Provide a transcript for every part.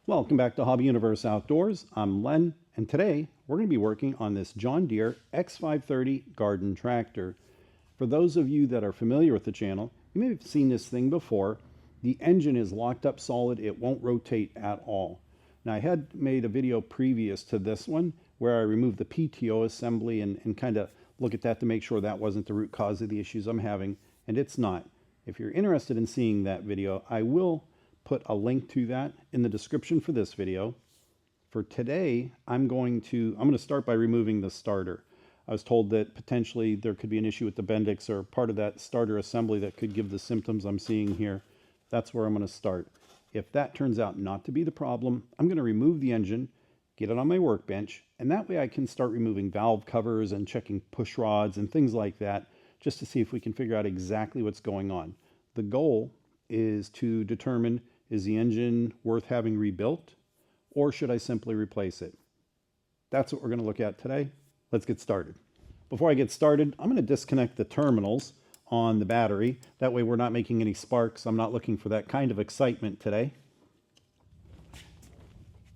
Welcome back to Hobby Universe Outdoors. I'm Len, and today we're going to be working on this John Deere X530 garden tractor. For those of you that are familiar with the channel, you may have seen this thing before. The engine is locked up solid. It won't rotate at all. Now, I had made a video previous to this one where I removed the PTO assembly and kind of look at that to make sure that wasn't the root cause of the issues I'm having, and it's not. If you're interested in seeing that video, I will put a link to that in the description for this video. For today, I'm going to start by removing the starter. I was told that potentially there could be an issue with the Bendix or part of that starter assembly that could give the symptoms I'm seeing here. That's where I'm going to start. If that turns out not to be the problem, I'm going to remove the engine, get it on my workbench, and that way I can start removing valve covers and checking push rods and things like that, just to see if we can figure out exactly what's going on. The goal is to determine, is the engine worth having rebuilt, or should I simply replace it? That's what we're going to look at today. Let's get started. Before I get started, I'm going to disconnect the terminals on the battery. That way we're not making any sparks. I'm not looking for that kind of excitement today.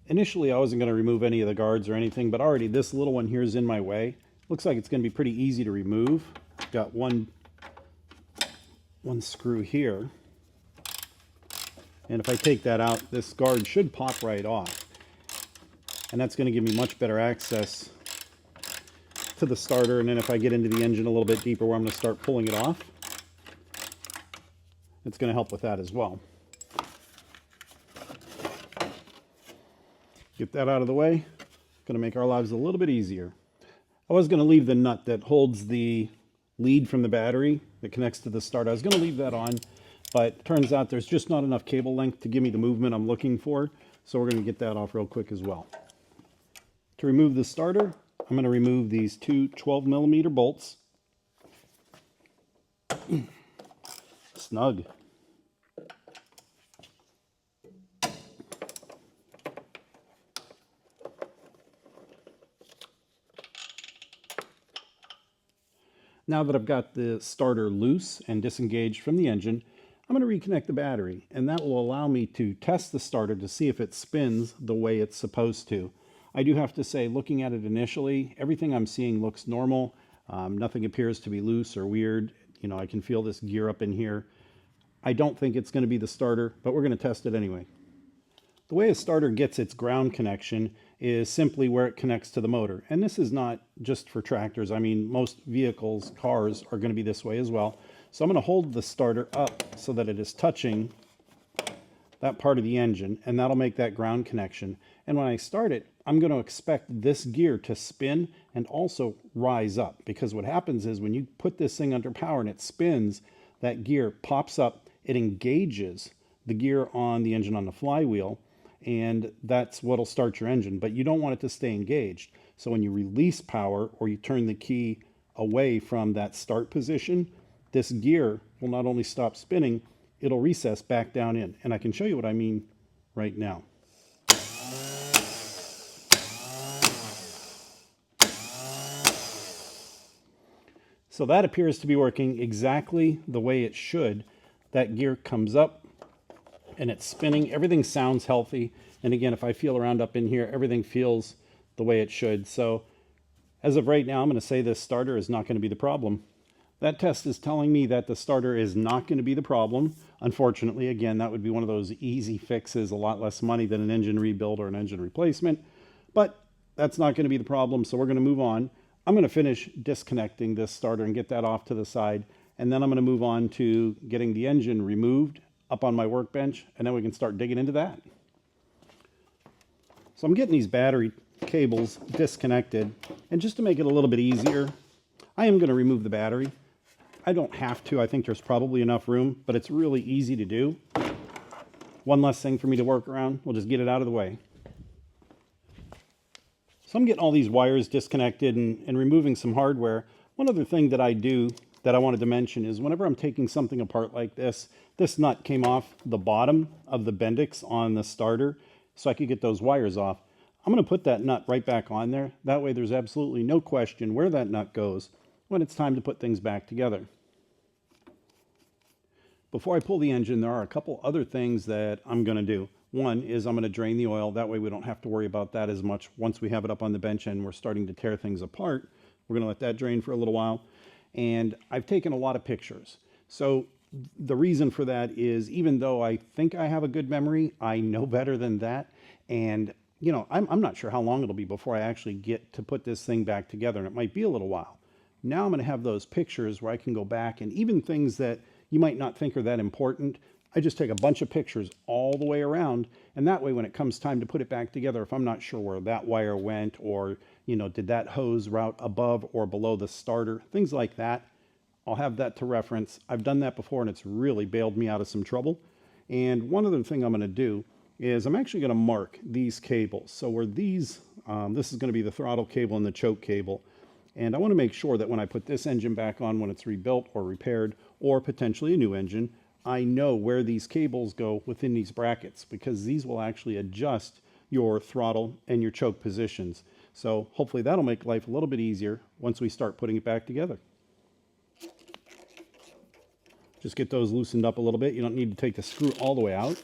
Initially, I wasn't going to remove any of the guards or anything, but already this little one here is in my way. Looks like it's going to be pretty easy to remove. Got one screw here. And if I take that out, this guard should pop right off. And that's going to give me much better access to the starter. And then if I get into the engine a little bit deeper where I'm going to start pulling it off, it's going to help with that as well. Get that out of the way. Going to make our lives a little bit easier. I was going to leave the nut that holds the lead from the battery that connects to the starter. I was going to leave that on, but turns out there's just not enough cable length to give me the movement I'm looking for. So we're going to get that off real quick as well. To remove the starter, I'm going to remove these two 12mm bolts. Snug. Now that I've got the starter loose and disengaged from the engine, I'm going to reconnect the battery, and that will allow me to test the starter to see if it spins the way it's supposed to. I do have to say, looking at it initially, everything I'm seeing looks normal. Nothing appears to be loose or weird. You know, I can feel this gear up in here. I don't think it's going to be the starter, but we're going to test it anyway. The way a starter gets its ground connection is simply where it connects to the motor. And this is not just for tractors. I mean, most vehicles, cars, are going to be this way as well. So I'm going to hold the starter up so that it is touching that part of the engine, and that'll make that ground connection. And when I start it, I'm going to expect this gear to spin and also rise up, because what happens is when you put this thing under power and it spins, that gear pops up, it engages the gear on the engine on the flywheel, and that's what'll start your engine. But you don't want it to stay engaged. So when you release power or you turn the key away from that start position, this gear will not only stop spinning, it'll recess back down in. And I can show you what I mean right now. So that appears to be working exactly the way it should. That gear comes up and it's spinning. Everything sounds healthy. And again, if I feel around up in here, everything feels the way it should. So as of right now, I'm going to say this starter is not going to be the problem. That test is telling me that the starter is not going to be the problem. Unfortunately, again, that would be one of those easy fixes, a lot less money than an engine rebuild or an engine replacement. But that's not going to be the problem, so we're going to move on. I'm going to finish disconnecting this starter and get that off to the side. And then I'm going to move on to getting the engine removed up on my workbench, and then we can start digging into that. So I'm getting these battery cables disconnected, and just to make it a little bit easier, I am going to remove the battery. I don't have to. I think there's probably enough room, but it's really easy to do. One less thing for me to work around. We'll just get it out of the way. So I'm getting all these wires disconnected and removing some hardware. One other thing that I do that I wanted to mention is whenever I'm taking something apart like this, this nut came off the bottom of the Bendix on the starter, so I could get those wires off. I'm going to put that nut right back on there. That way there's absolutely no question where that nut goes when it's time to put things back together. Before I pull the engine, there are a couple other things that I'm going to do. One is I'm going to drain the oil. That way we don't have to worry about that as much. Once we have it up on the bench and we're starting to tear things apart, we're going to let that drain for a little while. And I've taken a lot of pictures. So the reason for that is, even though I think I have a good memory, I know better than that. And you know, I'm not sure how long it'll be before I actually get to put this thing back together, and it might be a little while. Now I'm going to have those pictures where I can go back, and even things that you might not think are that important, I just take a bunch of pictures all the way around, and that way when it comes time to put it back together, if I'm not sure where that wire went, or you know, did that hose route above or below the starter, things like that, I'll have that to reference. I've done that before and it's really bailed me out of some trouble. And one other thing I'm going to do is I'm actually going to mark these cables. So where these, this is going to be the throttle cable and the choke cable. And I want to make sure that when I put this engine back on, when it's rebuilt or repaired, or potentially a new engine, I know where these cables go within these brackets, because these will actually adjust your throttle and your choke positions. So hopefully that'll make life a little bit easier once we start putting it back together. Just get those loosened up a little bit. You don't need to take the screw all the way out.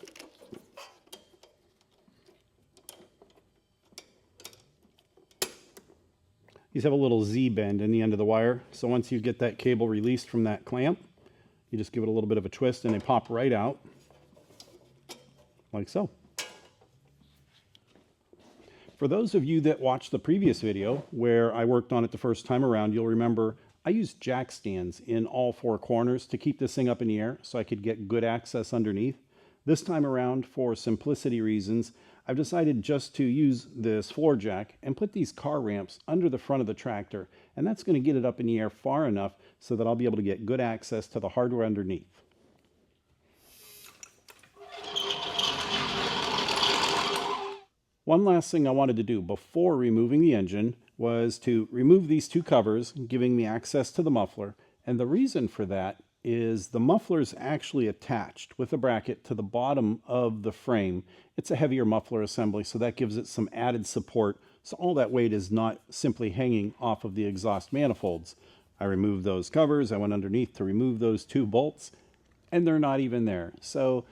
These have a little Z bend in the end of the wire. So once you get that cable released from that clamp, you just give it a little bit of a twist and they pop right out, like so. For those of you that watched the previous video where I worked on it the first time around, you'll remember I used jack stands in all four corners to keep this thing up in the air so I could get good access underneath. This time around, for simplicity reasons, I've decided just to use this floor jack and put these car ramps under the front of the tractor, and that's going to get it up in the air far enough so that I'll be able to get good access to the hardware underneath. One last thing I wanted to do before removing the engine was to remove these two covers, giving me access to the muffler. And the reason for that is the muffler is actually attached with a bracket to the bottom of the frame. It's a heavier muffler assembly, so that gives it some added support. So all that weight is not simply hanging off of the exhaust manifolds. I removed those covers. I went underneath to remove those two bolts, and they're not even there. So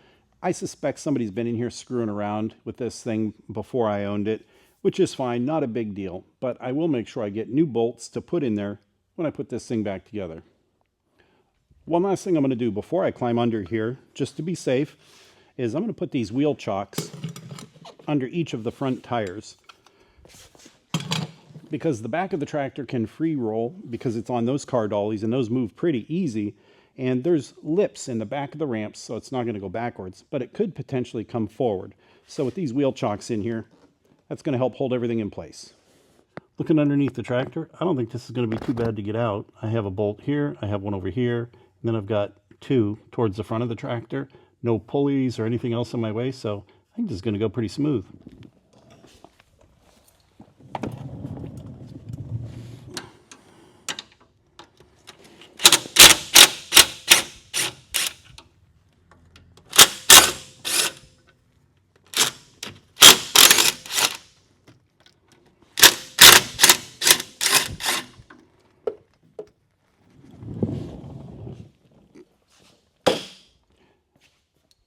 I suspect somebody's been in here screwing around with this thing before I owned it, which is fine, not a big deal, but I will make sure I get new bolts to put in there when I put this thing back together. One last thing I'm going to do before I climb under here, just to be safe, is I'm going to put these wheel chocks under each of the front tires, because the back of the tractor can free roll because it's on those car dollies, and those move pretty easy. And there's lips in the back of the ramps, so it's not going to go backwards, but it could potentially come forward. So with these wheel chocks in here, that's going to help hold everything in place. Looking underneath the tractor, I don't think this is going to be too bad to get out. I have a bolt here, I have one over here, and then I've got two towards the front of the tractor. No pulleys or anything else in my way, so I think this is going to go pretty smooth.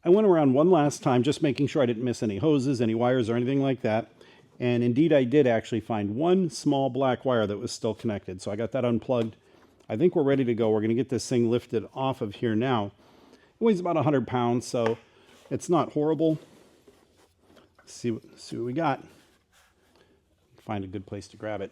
I went around one last time just making sure I didn't miss any hoses, any wires, or anything like that. And indeed I did actually find one small black wire that was still connected. So I got that unplugged. I think we're ready to go. We're going to get this thing lifted off of here now. It weighs about 100 pounds, so it's not horrible. Let's see what we got. Find a good place to grab it.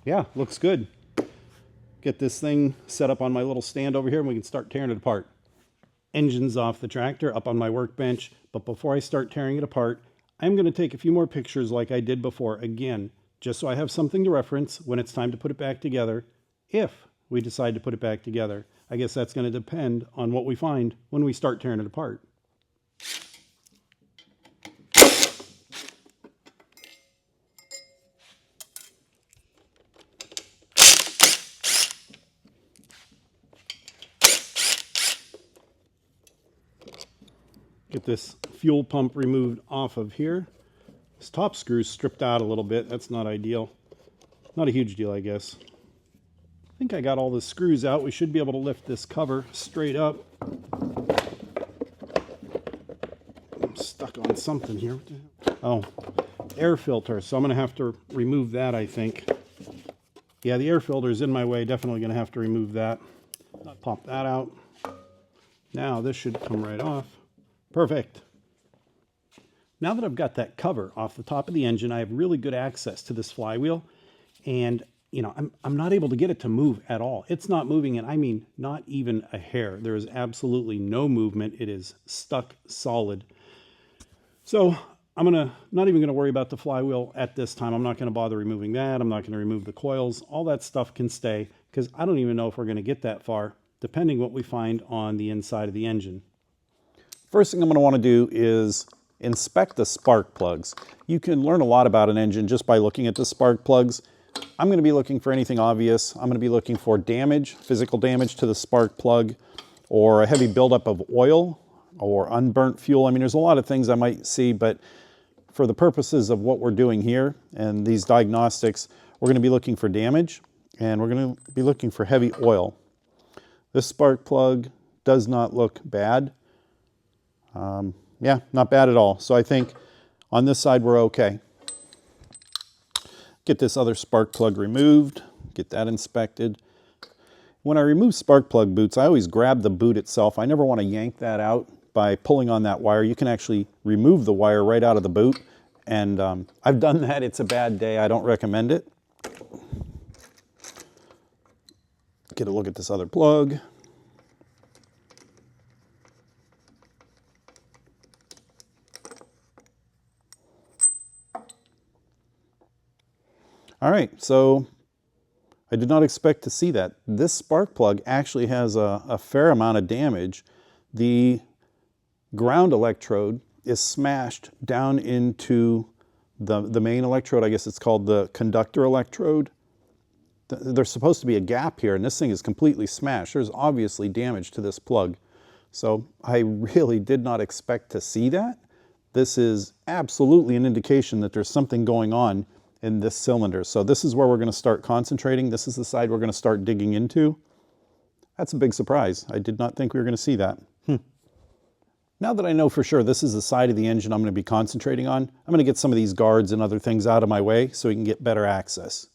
Yeah, looks good. Get this thing set up on my little stand over here and we can start tearing it apart. Engine's off the tractor, up on my workbench, but before I start tearing it apart, I'm going to take a few more pictures like I did before, again, just so I have something to reference when it's time to put it back together, if we decide to put it back together. I guess that's going to depend on what we find when we start tearing it apart. Get this fuel pump removed off of here. This top screw's stripped out a little bit. That's not ideal. Not a huge deal, I guess. think I got all the screws out. We should be able to lift this cover straight up. I'm stuck on something here. Oh, air filter. So I'm going to have to remove that, I think. Yeah, the air filter is in my way. Definitely going to have to remove that. Pop that out. Now this should come right off. Perfect. Now that I've got that cover off the top of the engine, I have really good access to this flywheel. And, you know, I'm not able to get it to move at all. It's not moving, and I mean not even a hair. There is absolutely no movement. It is stuck solid. So I'm not even gonna worry about the flywheel at this time. I'm not gonna bother removing that. I'm not gonna remove the coils. All that stuff can stay because I don't even know if we're gonna get that far, depending what we find on the inside of the engine. First thing I'm gonna wanna do is inspect the spark plugs. You can learn a lot about an engine just by looking at the spark plugs. I'm going to be looking for anything obvious. I'm going to be looking for damage, physical damage to the spark plug, or a heavy buildup of oil, or unburnt fuel. I mean, there's a lot of things I might see, but for the purposes of what we're doing here and these diagnostics, we're going to be looking for damage, and we're going to be looking for heavy oil. This spark plug does not look bad. Yeah, not bad at all. So I think on this side we're okay. Get this other spark plug removed, get that inspected. When I remove spark plug boots, I always grab the boot itself. I never want to yank that out by pulling on that wire. You can actually remove the wire right out of the boot. And I've done that. It's a bad day. I don't recommend it. Get a look at this other plug. All right, so I did not expect to see that. This spark plug actually has a fair amount of damage. The ground electrode is smashed down into the main electrode. I guess it's called the conductor electrode. There's supposed to be a gap here, and this thing is completely smashed. There's obviously damage to this plug. So I really did not expect to see that. This is absolutely an indication that there's something going on in this cylinder. So this is where we're going to start concentrating. This is the side we're going to start digging into. That's a big surprise. I did not think we were going to see that. Now that I know for sure this is the side of the engine I'm going to be concentrating on, I'm going to get some of these guards and other things out of my way so we can get better access.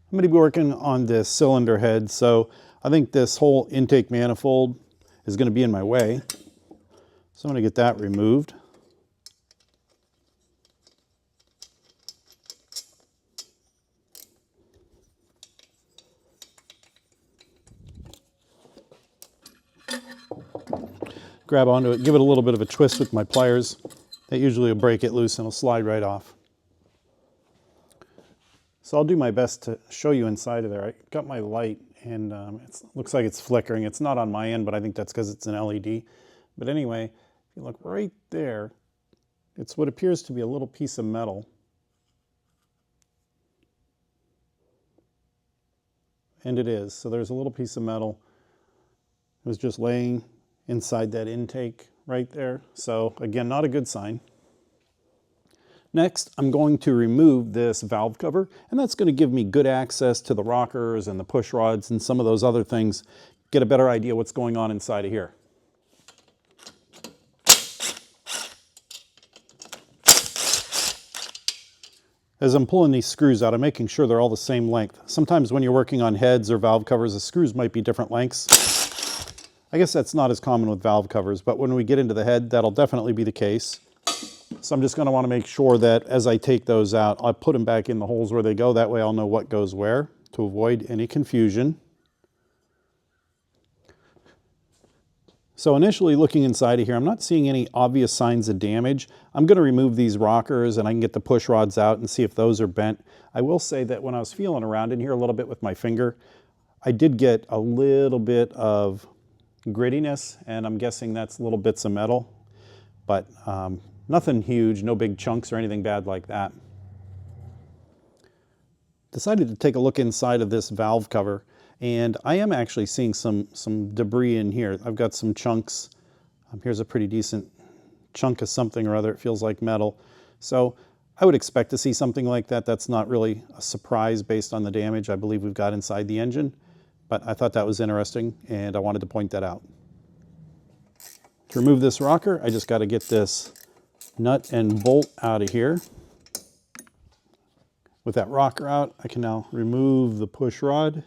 I'm going to be working on this cylinder head, so I think this whole intake manifold is going to be in my way. So I'm going to get that removed. Grab onto it, give it a little bit of a twist with my pliers. That usually will break it loose and it'll slide right off. So I'll do my best to show you inside of there. I got my light and it looks like it's flickering. It's not on my end, but I think that's because it's an LED. But anyway, if you look right there, it's what appears to be a little piece of metal. And it is. So there's a little piece of metal. It was just laying inside that intake right there. So again, not a good sign. Next, I'm going to remove this valve cover, and that's going to give me good access to the rockers and the push rods and some of those other things, get a better idea what's going on inside of here. As I'm pulling these screws out, I'm making sure they're all the same length. Sometimes when you're working on heads or valve covers, the screws might be different lengths. I guess that's not as common with valve covers, but when we get into the head, that'll definitely be the case. So I'm just going to want to make sure that as I take those out, I'll put them back in the holes where they go. That way I'll know what goes where to avoid any confusion. So initially looking inside of here, I'm not seeing any obvious signs of damage. I'm going to remove these rockers and I can get the push rods out and see if those are bent. I will say that when I was feeling around in here a little bit with my finger, I did get a little bit of grittiness, and I'm guessing that's little bits of metal. But nothing huge, no big chunks or anything bad like that. Decided to take a look inside of this valve cover, and I am actually seeing some debris in here. I've got some chunks. Here's a pretty decent chunk of something or other. It feels like metal. So I would expect to see something like that. That's not really a surprise based on the damage I believe we've got inside the engine, but I thought that was interesting and I wanted to point that out. To remove this rocker, I just got to get this nut and bolt out of here. With that rocker out, I can now remove the push rod.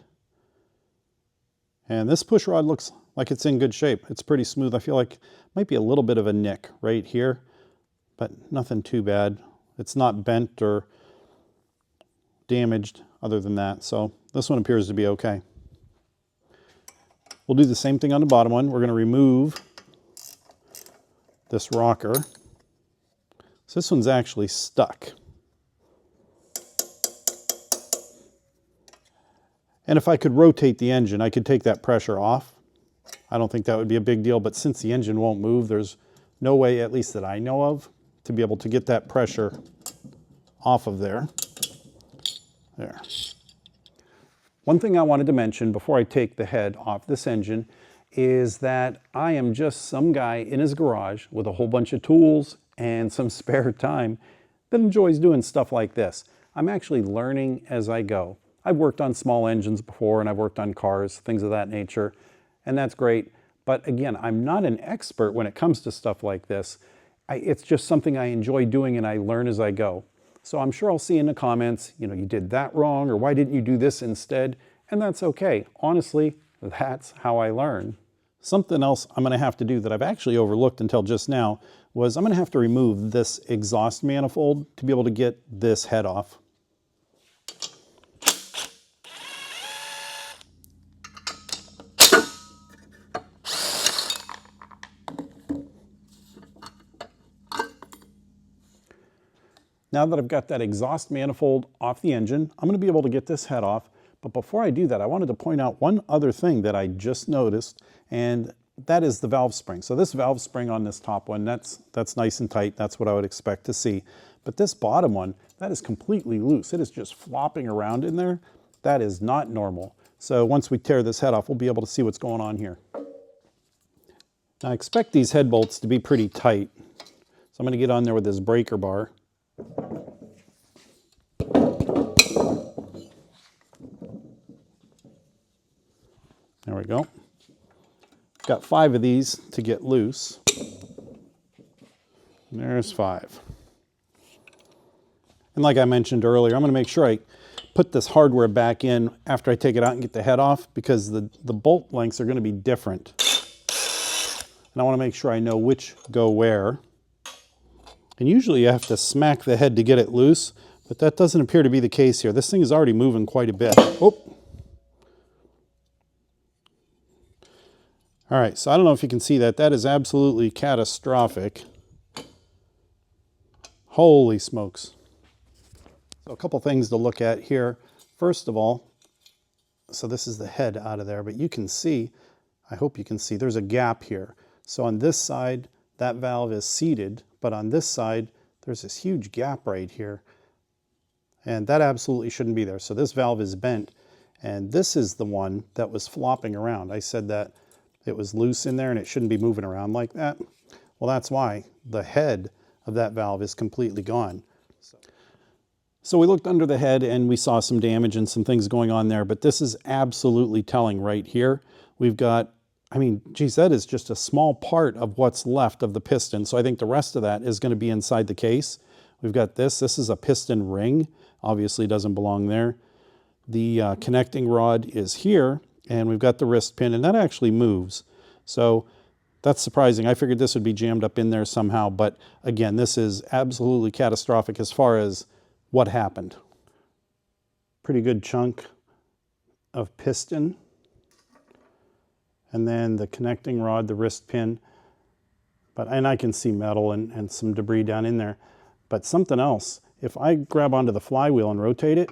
And this push rod looks like it's in good shape. It's pretty smooth. I feel like it might be a little bit of a nick right here, but nothing too bad. It's not bent or damaged other than that. So this one appears to be okay. We'll do the same thing on the bottom one. We're going to remove this rocker. So this one's actually stuck. And if I could rotate the engine, I could take that pressure off. I don't think that would be a big deal, but since the engine won't move, there's no way, at least that I know of, to be able to get that pressure off of there. There. One thing I wanted to mention before I take the head off this engine is that I am just some guy in his garage with a whole bunch of tools and some spare time that enjoys doing stuff like this. I'm actually learning as I go. I've worked on small engines before and I've worked on cars, things of that nature, and that's great. But again, I'm not an expert when it comes to stuff like this. It's just something I enjoy doing and I learn as I go. So I'm sure I'll see in the comments, you did that wrong, or why didn't you do this instead? And that's okay. Honestly, that's how I learn. Something else I'm going to have to do that I've actually overlooked until just now was I'm going to have to remove this exhaust manifold to be able to get this head off. Now that I've got that exhaust manifold off the engine, I'm going to be able to get this head off. But before I do that, I wanted to point out one other thing that I just noticed, and that is the valve spring. So this valve spring on this top one, that's nice and tight. That's what I would expect to see. But this bottom one, that is completely loose. It is just flopping around in there. That is not normal. So once we tear this head off, we'll be able to see what's going on here. Now I expect these head bolts to be pretty tight. So I'm going to get on there with this breaker bar. There we go. Got 5 of these to get loose. And there's 5. And like I mentioned earlier, I'm going to make sure I put this hardware back in after I take it out and get the head off, because the bolt lengths are going to be different. And I want to make sure I know which go where. And usually you have to smack the head to get it loose, but that doesn't appear to be the case here. This thing is already moving quite a bit. Oh. All right, so I don't know if you can see that. That is absolutely catastrophic. Holy smokes. So a couple things to look at here. First of all, so this is the head out of there, but you can see, I hope you can see, there's a gap here. So on this side, that valve is seated, but on this side, there's this huge gap right here. And that absolutely shouldn't be there. So this valve is bent, and this is the one that was flopping around. I said that it was loose in there and it shouldn't be moving around like that. Well, that's why the head of that valve is completely gone. So we looked under the head and we saw some damage and some things going on there, but this is absolutely telling right here. We've got, I mean, geez, that is just a small part of what's left of the piston. So I think the rest of that is going to be inside the case. We've got this is a piston ring. Obviously doesn't belong there. The connecting rod is here, and we've got the wrist pin, and that actually moves. So that's surprising. I figured this would be jammed up in there somehow, but again, this is absolutely catastrophic as far as what happened. Pretty good chunk of piston. And then the connecting rod, the wrist pin. And I can see metal and some debris down in there. But something else, if I grab onto the flywheel and rotate it,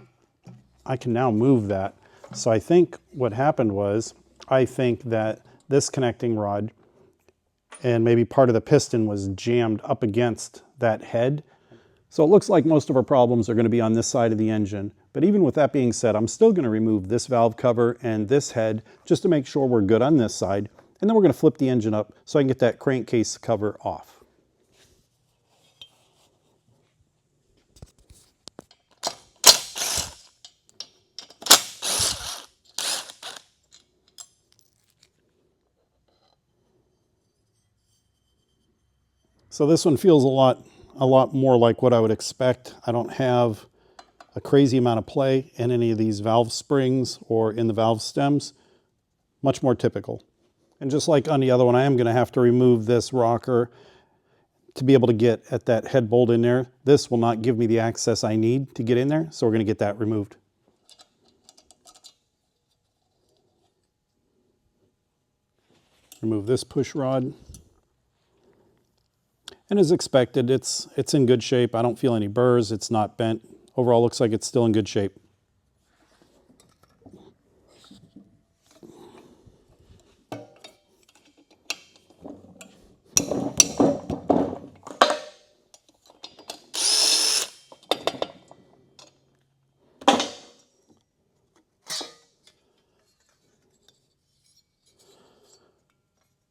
I can now move that. So I think what happened was, I think that this connecting rod and maybe part of the piston was jammed up against that head. So it looks like most of our problems are going to be on this side of the engine. But even with that being said, I'm still going to remove this valve cover and this head just to make sure we're good on this side. And then we're going to flip the engine up so I can get that crankcase cover off. So this one feels a lot more like what I would expect. I don't have a crazy amount of play in any of these valve springs or in the valve stems. Much more typical. And just like on the other one, I am going to have to remove this rocker to be able to get at that head bolt in there. This will not give me the access I need to get in there, so we're going to get that removed. Remove this push rod. And as expected, it's in good shape. I don't feel any burrs. It's not bent. Overall, looks like it's still in good shape.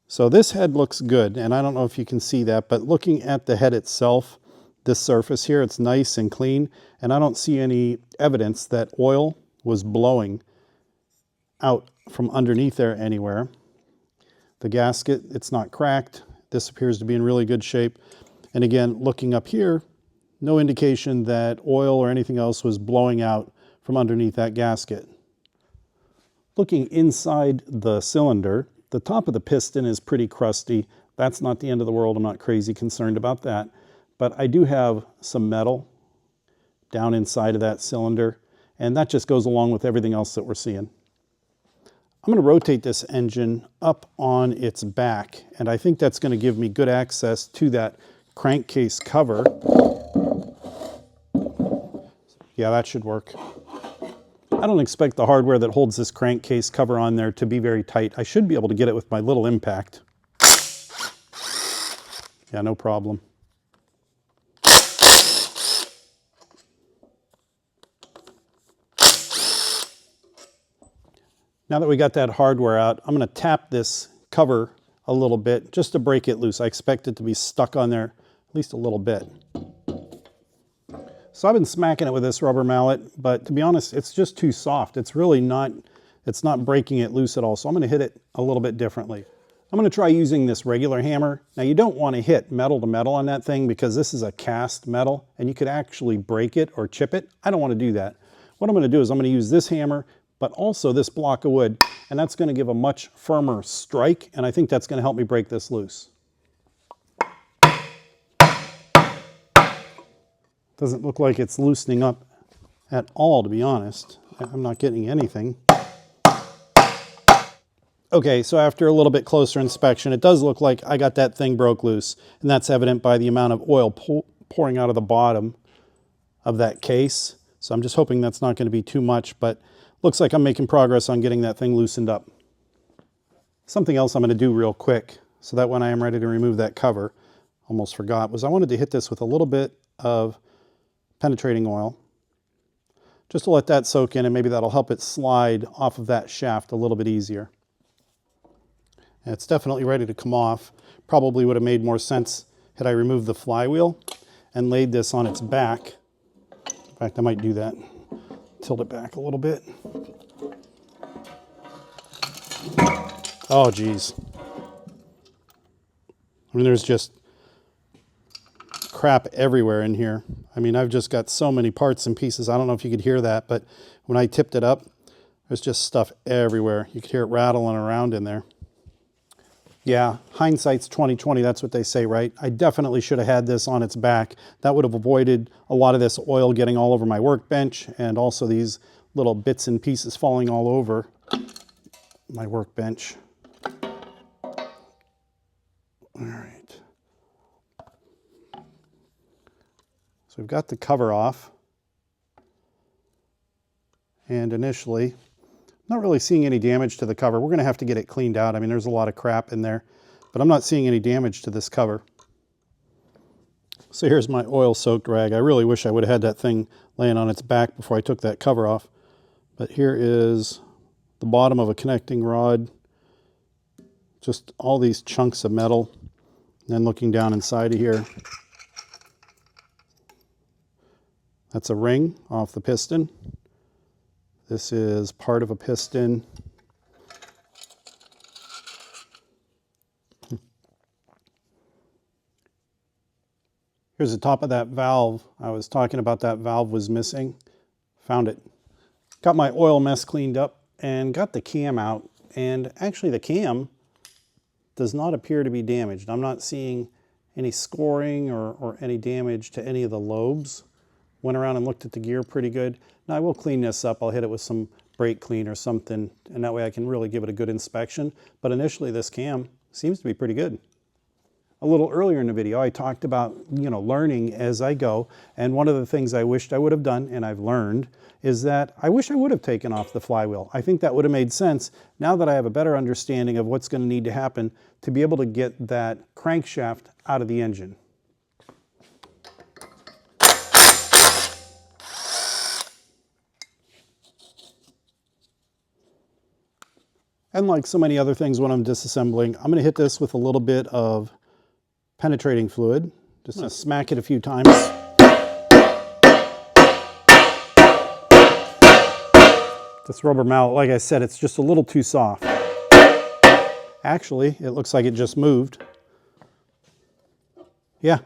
So this head looks good, and I don't know if you can see that, but looking at the head itself, this surface here, it's nice and clean, and I don't see any evidence that oil was blowing out from underneath there anywhere. The gasket, it's not cracked. This appears to be in really good shape. And again, looking up here, no indication that oil or anything else was blowing out from underneath that gasket. Looking inside the cylinder, the top of the piston is pretty crusty. That's not the end of the world. I'm not crazy concerned about that. But I do have some metal down inside of that cylinder, and that just goes along with everything else that we're seeing. I'm going to rotate this engine up on its back, and I think that's going to give me good access to that crankcase cover. Yeah, that should work. I don't expect the hardware that holds this crankcase cover on there to be very tight. I should be able to get it with my little impact. Yeah, no problem. Now that we got that hardware out, I'm going to tap this cover a little bit just to break it loose. I expect it to be stuck on there at least a little bit. So I've been smacking it with this rubber mallet, but to be honest, it's just too soft. It's really not, it's not breaking it loose at all. So I'm going to hit it a little bit differently. I'm going to try using this regular hammer. Now you don't want to hit metal to metal on that thing because this is a cast metal and you could actually break it or chip it. I don't want to do that. What I'm going to do is I'm going to use this hammer, but also this block of wood, and that's going to give a much firmer strike, and I think that's going to help me break this loose. Doesn't look like it's loosening up at all, to be honest. I'm not getting anything. Okay, so after a little bit closer inspection, it does look like I got that thing broke loose, and that's evident by the amount of oil pouring out of the bottom of that case. So I'm just hoping that's not going to be too much, but looks like I'm making progress on getting that thing loosened up. Something else I'm going to do real quick, so that when I am ready to remove that cover, almost forgot, was I wanted to hit this with a little bit of penetrating oil, just to let that soak in, and maybe that'll help it slide off of that shaft a little bit easier. And it's definitely ready to come off. Probably would have made more sense had I removed the flywheel and laid this on its back. In fact, I might do that. Tilt it back a little bit. Oh, geez. I mean, there's just crap everywhere in here. I mean, I've just got so many parts and pieces. I don't know if you could hear that, but when I tipped it up, there's just stuff everywhere. You could hear it rattling around in there. Yeah, hindsight's 20/20, that's what they say, right? I definitely should have had this on its back. That would have avoided a lot of this oil getting all over my workbench, and also these little bits and pieces falling all over my workbench. All right. So we've got the cover off. And initially, not really seeing any damage to the cover. We're going to have to get it cleaned out. I mean, there's a lot of crap in there, but I'm not seeing any damage to this cover. So here's my oil-soaked rag. I really wish I would have had that thing laying on its back before I took that cover off. But here is the bottom of a connecting rod. Just all these chunks of metal. And then looking down inside of here, that's a ring off the piston. This is part of a piston. Here's the top of that valve. I was talking about that valve was missing. Found it. Got my oil mess cleaned up and got the cam out. And actually the cam does not appear to be damaged. I'm not seeing any scoring or any damage to any of the lobes. Went around and looked at the gear pretty good. Now I will clean this up. I'll hit it with some brake clean or something, and that way I can really give it a good inspection. But initially this cam seems to be pretty good. A little earlier in the video, I talked about, learning as I go. And one of the things I wished I would have done, and I've learned, is that I wish I would have taken off the flywheel. I think that would have made sense now that I have a better understanding of what's going to need to happen to be able to get that crankshaft out of the engine. And like so many other things when I'm disassembling, I'm going to hit this with a little bit of penetrating fluid. Just gonna smack it a few times. This rubber mallet, like I said, it's just a little too soft. Actually, it looks like it just moved. Yeah.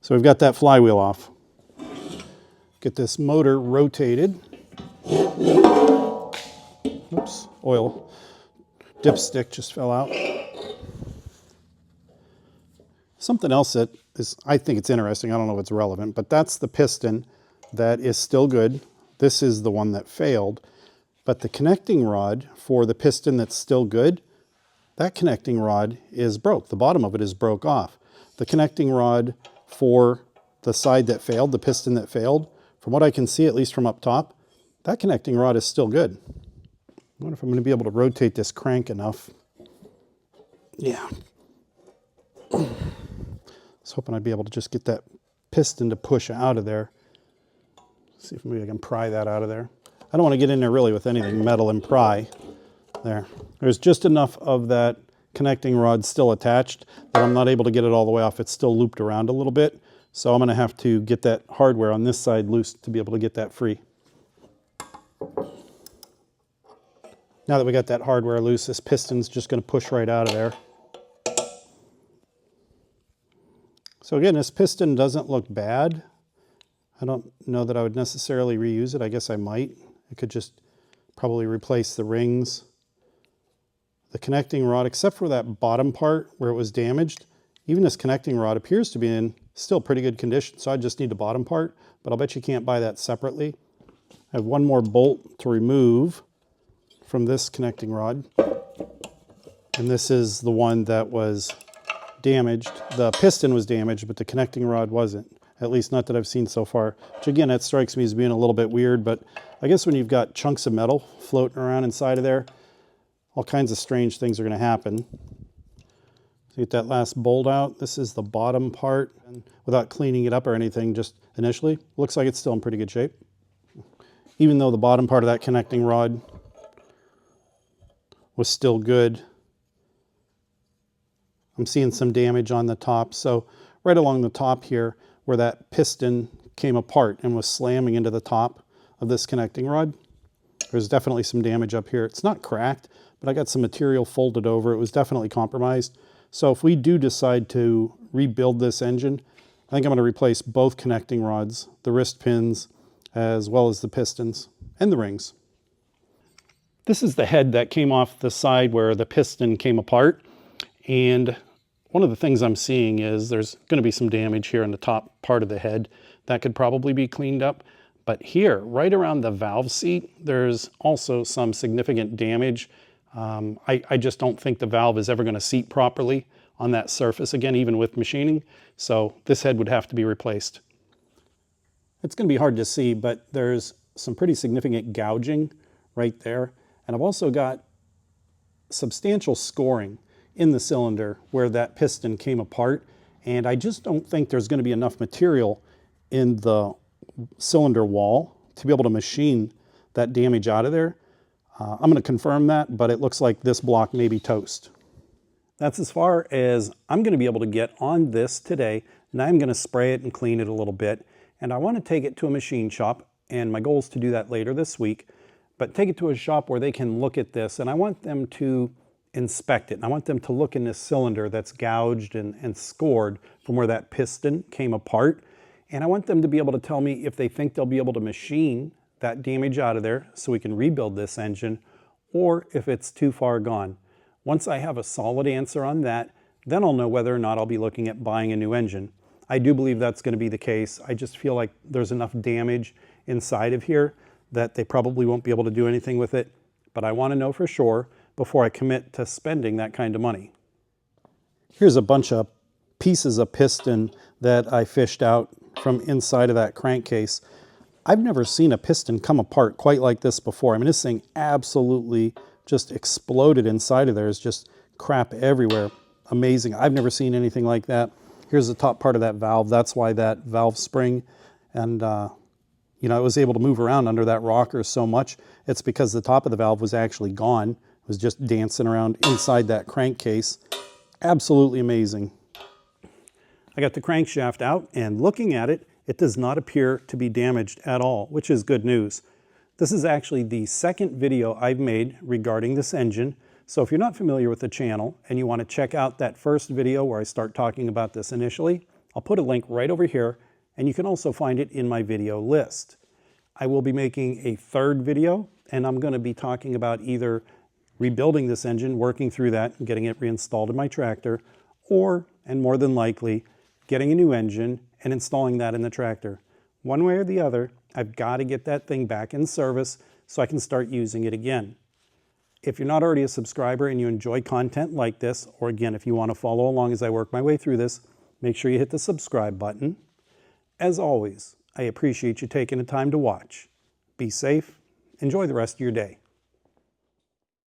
So we've got that flywheel off. Get this motor rotated. Oops, oil. Dipstick just fell out. Something else that is, I think it's interesting, I don't know if it's relevant, but that's the piston that is still good. This is the one that failed. But the connecting rod for the piston that's still good, that connecting rod is broke. The bottom of it is broke off. The connecting rod for the side that failed, the piston that failed, from what I can see, at least from up top, that connecting rod is still good. I wonder if I'm going to be able to rotate this crank enough. Yeah. I was hoping I'd be able to just get that piston to push out of there. See if maybe I can pry that out of there. I don't want to get in there really with anything metal and pry. There. There's just enough of that connecting rod still attached that I'm not able to get it all the way off. It's still looped around a little bit. So I'm going to have to get that hardware on this side loose to be able to get that free. Now that we got that hardware loose, this piston's just going to push right out of there. So again, this piston doesn't look bad. I don't know that I would necessarily reuse it. I guess I might. I could just probably replace the rings. The connecting rod, except for that bottom part where it was damaged, even this connecting rod appears to be in still pretty good condition. So I just need the bottom part, but I'll bet you can't buy that separately. I have one more bolt to remove from this connecting rod. And this is the one that was damaged. The piston was damaged, but the connecting rod wasn't. At least not that I've seen so far. Which again, that strikes me as being a little bit weird, but I guess when you've got chunks of metal floating around inside of there, all kinds of strange things are going to happen. So get that last bolt out. This is the bottom part. And without cleaning it up or anything, just initially, looks like it's still in pretty good shape. Even though the bottom part of that connecting rod was still good, I'm seeing some damage on the top. So right along the top here, where that piston came apart and was slamming into the top of this connecting rod, there's definitely some damage up here. It's not cracked, but I got some material folded over. It was definitely compromised. So if we do decide to rebuild this engine, I think I'm going to replace both connecting rods, the wrist pins, as well as the pistons and the rings. This is the head that came off the side where the piston came apart. And one of the things I'm seeing is there's going to be some damage here in the top part of the head. That could probably be cleaned up. But here, right around the valve seat, there's also some significant damage. I just don't think the valve is ever going to seat properly on that surface again, even with machining. So this head would have to be replaced. It's going to be hard to see, but there's some pretty significant gouging right there. And I've also got substantial scoring in the cylinder where that piston came apart. and I just don't think there's going to be enough material in the cylinder wall to be able to machine that damage out of there. I'm going to confirm that, but it looks like this block may be toast. That's as far as I'm going to be able to get on this today. Now I'm going to spray it and clean it a little bit, and I want to take it to a machine shop, and my goal is to do that later this week, but take it to a shop where they can look at this, and I want them to inspect it. And I want them to look in this cylinder that's gouged and scored from where that piston came apart, and I want them to be able to tell me if they think they'll be able to machine that damage out of there so we can rebuild this engine, or if it's too far gone. Once I have a solid answer on that, then I'll know whether or not I'll be looking at buying a new engine. I do believe that's going to be the case. I just feel like there's enough damage inside of here that they probably won't be able to do anything with it, but I want to know for sure before I commit to spending that kind of money. Here's a bunch of pieces of piston that I fished out from inside of that crankcase. I've never seen a piston come apart quite like this before. I mean, this thing absolutely just exploded inside of there. There's just crap everywhere. Amazing. I've never seen anything like that. Here's the top part of that valve. That's why that valve spring and it was able to move around under that rocker so much. It's because the top of the valve was actually gone. It was just dancing around inside that crankcase. Absolutely amazing. I got the crankshaft out, and looking at it, it does not appear to be damaged at all, which is good news. This is actually the second video I've made regarding this engine. So if you're not familiar with the channel and you want to check out that first video where I start talking about this initially, I'll put a link right over here, and you can also find it in my video list. I will be making a third video, and I'm going to be talking about either rebuilding this engine, working through that and getting it reinstalled in my tractor, or, and more than likely, getting a new engine and installing that in the tractor. One way or the other, I've got to get that thing back in service so I can start using it again. If you're not already a subscriber and you enjoy content like this, or again, if you want to follow along as I work my way through this, make sure you hit the subscribe button. As always, I appreciate you taking the time to watch. Be safe. Enjoy the rest of your day.